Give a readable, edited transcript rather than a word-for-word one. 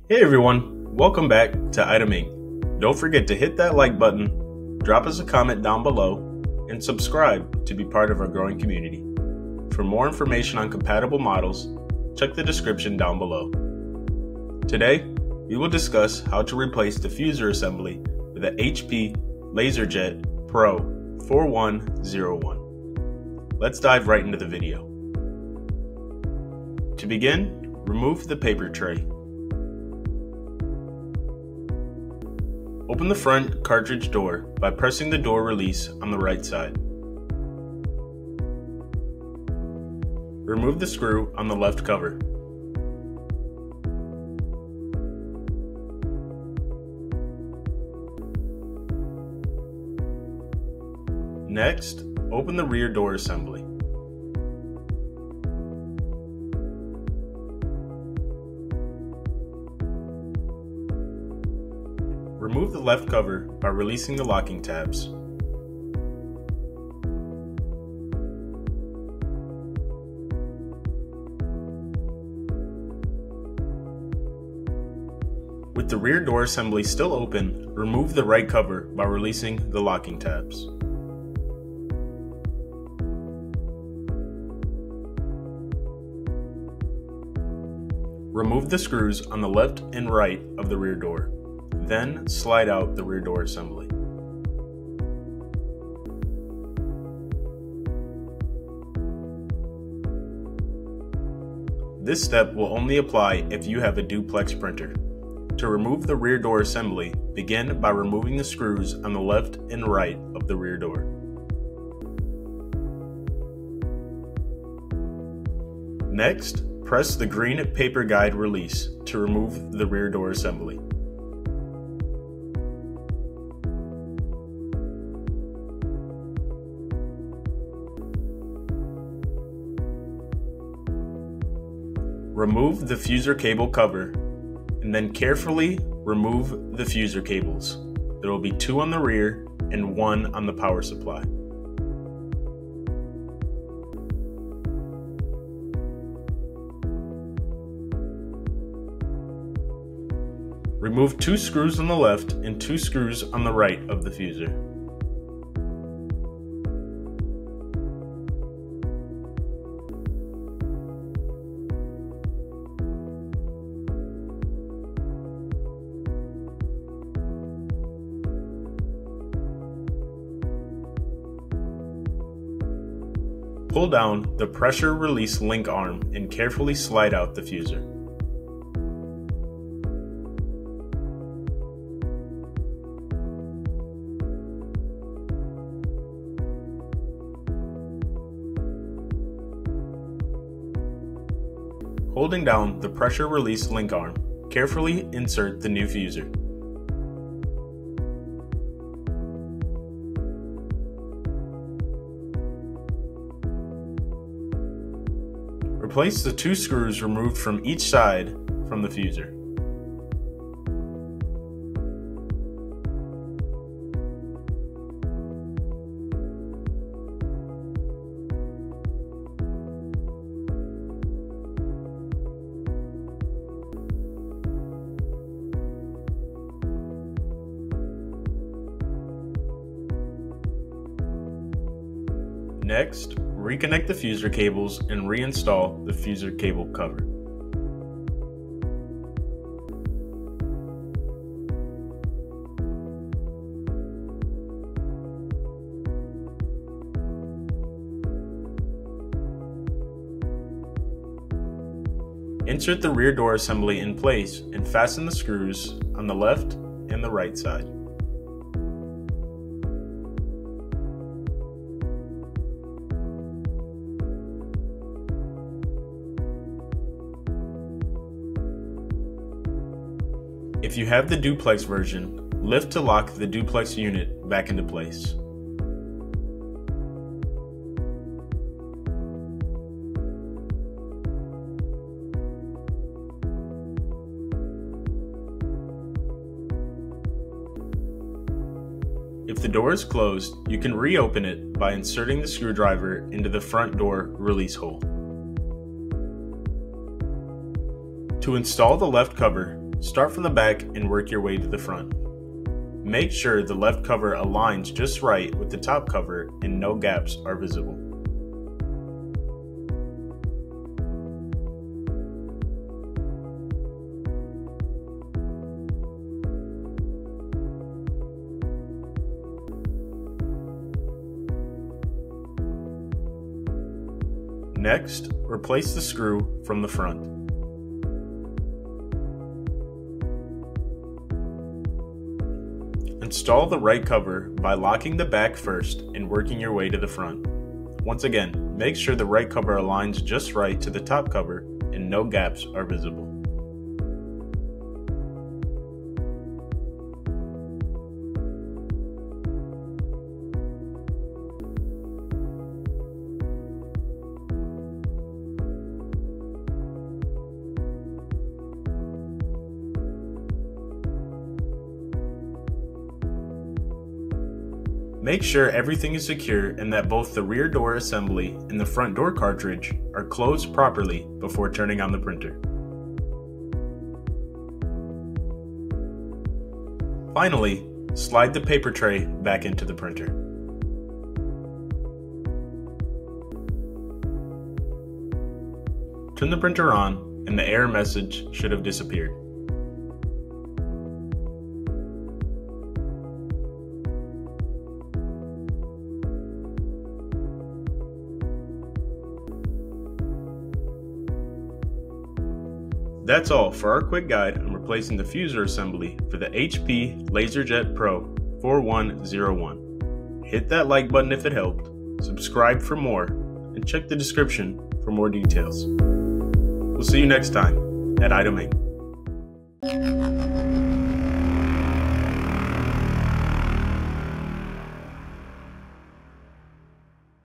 Hey everyone, welcome back to Item Inc. Don't forget to hit that like button, drop us a comment down below, and subscribe to be part of our growing community. For more information on compatible models, check the description down below. Today, we will discuss how to replace diffuser assembly with a HP LaserJet Pro 4101. Let's dive right into the video. To begin, remove the paper tray. Open the front cartridge door by pressing the door release on the right side. Remove the screw on the left cover. Next, open the rear door assembly. Remove the left cover by releasing the locking tabs. With the rear door assembly still open, remove the right cover by releasing the locking tabs. Remove the screws on the left and right of the rear door. Then slide out the rear door assembly. This step will only apply if you have a duplex printer. To remove the rear door assembly, begin by removing the screws on the left and right of the rear door. Next, press the green paper guide release to remove the rear door assembly. Remove the fuser cable cover and then carefully remove the fuser cables. There will be 2 on the rear and 1 on the power supply. Remove 2 screws on the left and 2 screws on the right of the fuser. Pull down the pressure release link arm and carefully slide out the fuser. Holding down the pressure release link arm, carefully insert the new fuser. Replace the 2 screws removed from each side from the fuser. Next, reconnect the fuser cables and reinstall the fuser cable cover. Insert the rear door assembly in place and fasten the screws on the left and the right side. If you have the duplex version, lift to lock the duplex unit back into place. If the door is closed, you can reopen it by inserting the screwdriver into the front door release hole. To install the left cover, Start from the back and work your way to the front. Make sure the left cover aligns just right with the top cover and no gaps are visible. Next, replace the screw from the front. Install the right cover by locking the back first and working your way to the front. Once again, make sure the right cover aligns just right to the top cover and no gaps are visible. Make sure everything is secure and that both the rear door assembly and the front door cartridge are closed properly before turning on the printer. Finally, slide the paper tray back into the printer. Turn the printer on and the error message should have disappeared. That's all for our quick guide on replacing the fuser assembly for the HP LaserJet Pro 4101. Hit that like button if it helped, subscribe for more, and check the description for more details. We'll see you next time at iDomain.